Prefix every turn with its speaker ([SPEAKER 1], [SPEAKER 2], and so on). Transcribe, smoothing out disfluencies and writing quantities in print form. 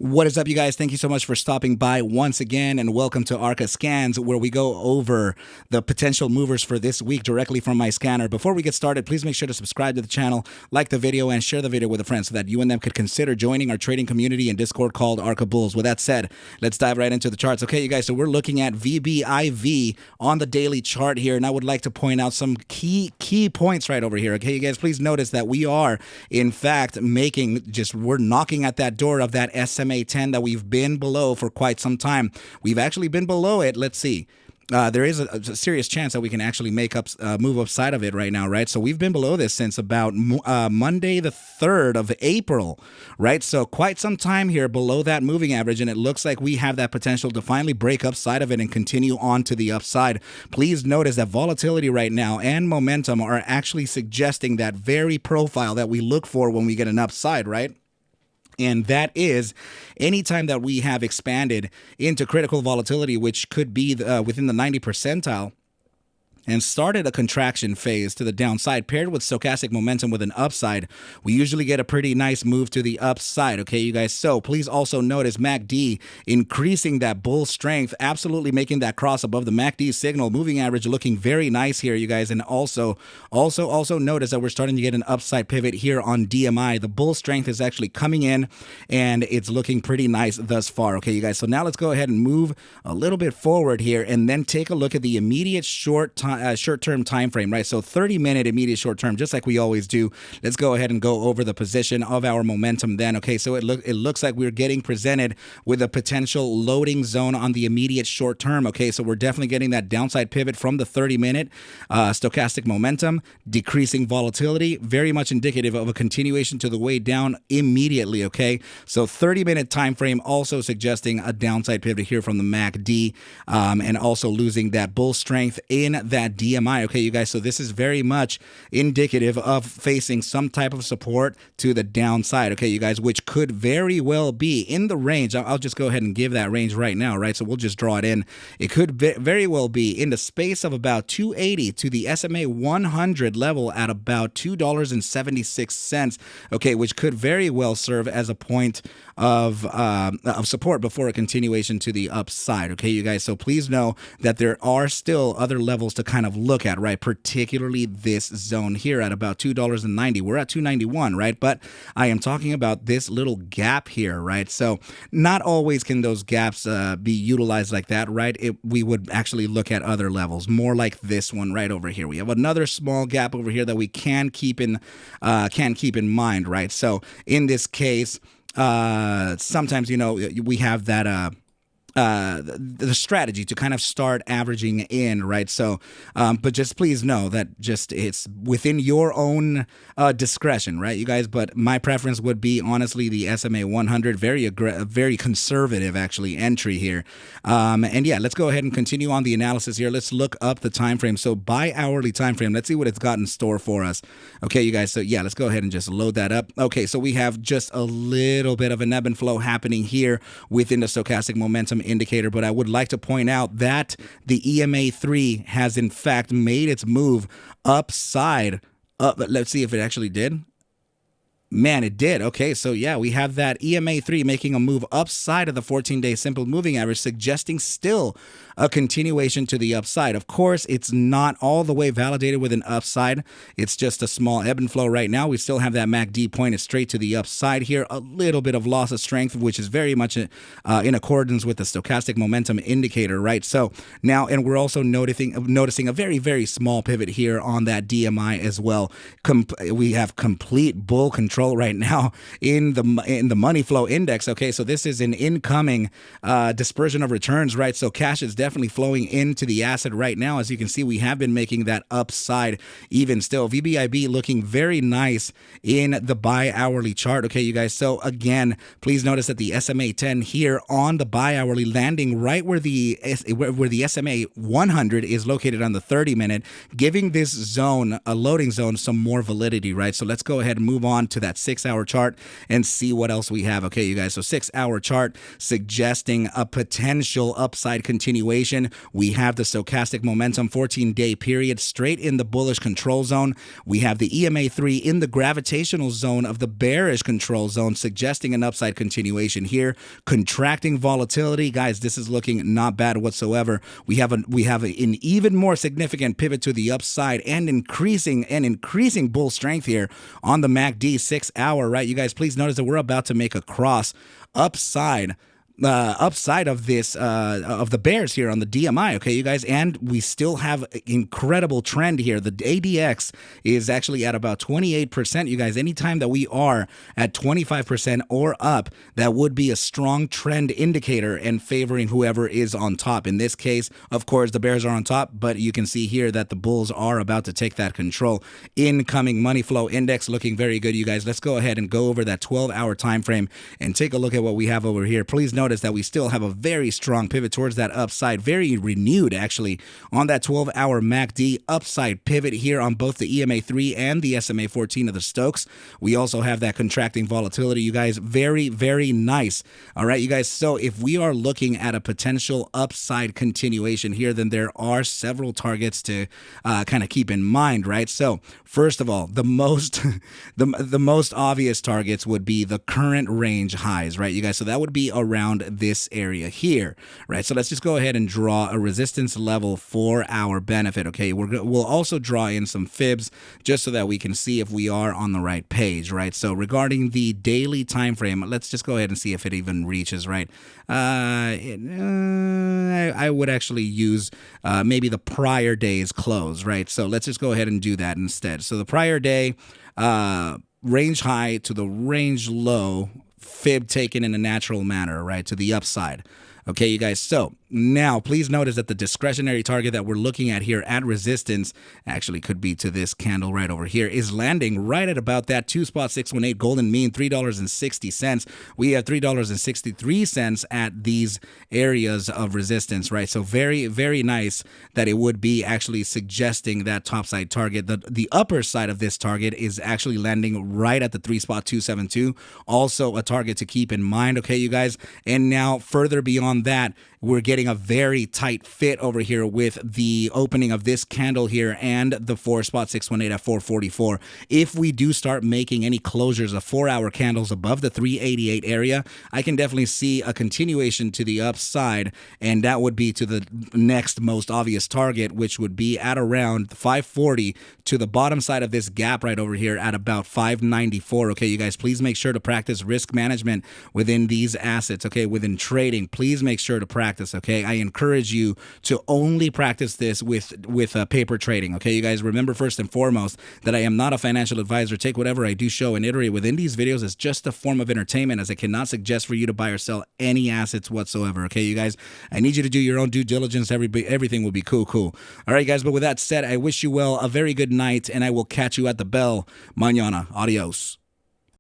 [SPEAKER 1] What is up, you guys? Thank you so much for stopping by once again, and welcome to Arca-Scans, where we go over the potential movers for this week directly from my scanner. Before we get started, please make sure to subscribe to the channel, like the video, and share the video with a friend so that you and them could consider joining our trading community in Discord called Arca Bulls. With that said, let's dive right into the charts. Okay, you guys, so we're looking at VBIV on the daily chart here, and I would like to point out some key points right over here. Okay, you guys, please notice that we are, in fact, we're knocking at that door of that SMA 10 that we've been below for quite some time. We've actually been below it. Let's see. There is a serious chance that we can actually move upside of it right now, right? So we've been below this since about Monday the 3rd of April, right? So quite some time here below that moving average, and it looks like we have that potential to finally break upside of it and continue on to the upside. Please notice that volatility right now and momentum are actually suggesting that very profile that we look for when we get an upside, right? And that is anytime that we have expanded into critical volatility, which could be within the 90 percentile, and started a contraction phase to the downside paired with stochastic momentum with an upside, we usually get a pretty nice move to the upside. Okay, you guys. So please also notice MACD increasing that bull strength, absolutely making that cross above the MACD signal. Moving average looking very nice here, you guys. And also notice that we're starting to get an upside pivot here on DMI. The bull strength is actually coming in and it's looking pretty nice thus far. Okay, you guys. So now let's go ahead and move a little bit forward here and then take a look at the immediate short-term time frame, right? So 30-minute immediate short-term, just like we always do. Let's go ahead and go over the position of our momentum then. Okay, so it looks like we're getting presented with a potential loading zone on the immediate short-term. Okay, so we're definitely getting that downside pivot from the 30-minute stochastic momentum, decreasing volatility, very much indicative of a continuation to the way down immediately. Okay, so 30-minute time frame also suggesting a downside pivot here from the MACD, and also losing that bull strength in that DMI. Okay, you guys, so this is very much indicative of facing some type of support to the downside. Okay, you guys, which could very well be in the range. I'll just go ahead and give that range right now, right? So we'll just draw it in. It could very well be in the space of about 280 to the SMA 100 level at about $2.76. Okay, which could very well serve as a point of support before a continuation to the upside. Okay, you guys, so please know that there are still other levels to kind of look at, right? Particularly this zone here at about $2.90. We're at $2.91, right? But I am talking about this little gap here, right? So not always can those gaps be utilized like that, right? We would actually look at other levels, more like this one right over here. We have another small gap over here that we can keep in mind, right? So in this case, sometimes, we have that the strategy to kind of start averaging in, right? So, but just please know that it's within your own discretion, right, you guys? But my preference would be honestly the SMA 100, very conservative actually entry here. And yeah, let's go ahead and continue on the analysis here. Let's look up the time frame. So by hourly time frame, let's see what it's got in store for us. Okay, you guys. So yeah, let's go ahead and just load that up. Okay, so we have just a little bit of an ebb and flow happening here within the stochastic momentum indicator, but I would like to point out that the EMA3 has in fact made its move upside. Let's see if it actually did. Man, it did. Okay, so yeah, we have that EMA3 making a move upside of the 14-day simple moving average, suggesting still a continuation to the upside. Of course, it's not all the way validated with an upside. It's just a small ebb and flow right now. We still have that MACD pointed straight to the upside here. A little bit of loss of strength, which is very much in accordance with the stochastic momentum indicator, right? So now, and we're also noticing a very, very small pivot here on that DMI as well. We have complete bull control right now in the money flow index. Okay, so this is an incoming dispersion of returns, right? So cash is definitely flowing into the asset right now. As you can see, we have been making that upside even still. VBIB looking very nice in the bi-hourly chart. Okay, you guys, so again, please notice that the SMA 10 here on the bi-hourly landing right where the SMA 100 is located on the 30-minute, giving this zone, a loading zone, some more validity, right? So let's go ahead and move on to that 6-hour chart and see what else we have. Okay, you guys, so 6-hour chart suggesting a potential upside continuation continuation. We have the stochastic momentum 14-day period straight in the bullish control zone. We have the EMA3 in the gravitational zone of the bearish control zone, suggesting an upside continuation here. Contracting volatility, guys, this is looking not bad whatsoever. We have an even more significant pivot to the upside and increasing bull strength here on the MACD 6 hour, right? You guys, please notice that we're about to make a cross upside of this of the bears here on the DMI, okay, you guys, and we still have incredible trend here. The ADX is actually at about 28%, you guys. Anytime that we are at 25% or up, that would be a strong trend indicator and favoring whoever is on top. In this case, of course, the bears are on top, but you can see here that the bulls are about to take that control. Incoming money flow index looking very good, you guys. Let's go ahead and go over that 12-hour time frame and take a look at what we have over here. Please notice that we still have a very strong pivot towards that upside, very renewed actually on that 12-hour MACD upside pivot here on both the EMA3 and the SMA14 of the Stokes. We also have that contracting volatility, you guys. Very, very nice. All right, you guys. So if we are looking at a potential upside continuation here, then there are several targets to kind of keep in mind, right? So first of all, the most the most obvious targets would be the current range highs, right, you guys? So that would be around this area here, right? So let's just go ahead and draw a resistance level for our benefit, okay? We'll also draw in some fibs just so that we can see if we are on the right page, right? So regarding the daily time frame, let's just go ahead and see if it even reaches, right? I would actually use maybe the prior day's close, right? So let's just go ahead and do that instead. So the prior day range high to the range low, fib taken in a natural manner, right, to the upside. Okay, you guys, so now please notice that the discretionary target that we're looking at here at resistance actually could be to this candle right over here, is landing right at about that 2.618 golden mean, $3.60. We have $3.63 at these areas of resistance, right? So very, very nice that it would be actually suggesting that topside target. The upper side of this target is actually landing right at the 3.272, also a target to keep in mind, okay, you guys? And now further beyond that, we're getting a very tight fit over here with the opening of this candle here and the 4.618 at 444. If we do start making any closures of 4-hour candles above the 388 area, I can definitely see a continuation to the upside, and that would be to the next most obvious target, which would be at around 540 to the bottom side of this gap right over here at about 594. Okay, you guys, please make sure to practice risk management within these assets, okay, within trading. Please make sure to practice, okay? I encourage you to only practice this with paper trading, okay? You guys, remember first and foremost that I am not a financial advisor. Take whatever I do show and iterate within these videos as just a form of entertainment, as I cannot suggest for you to buy or sell any assets whatsoever, okay, you guys? I need you to do your own due diligence. Everything will be cool. All right, guys, but with that said, I wish you well, a very good night, and I will catch you at the bell mañana. Adios.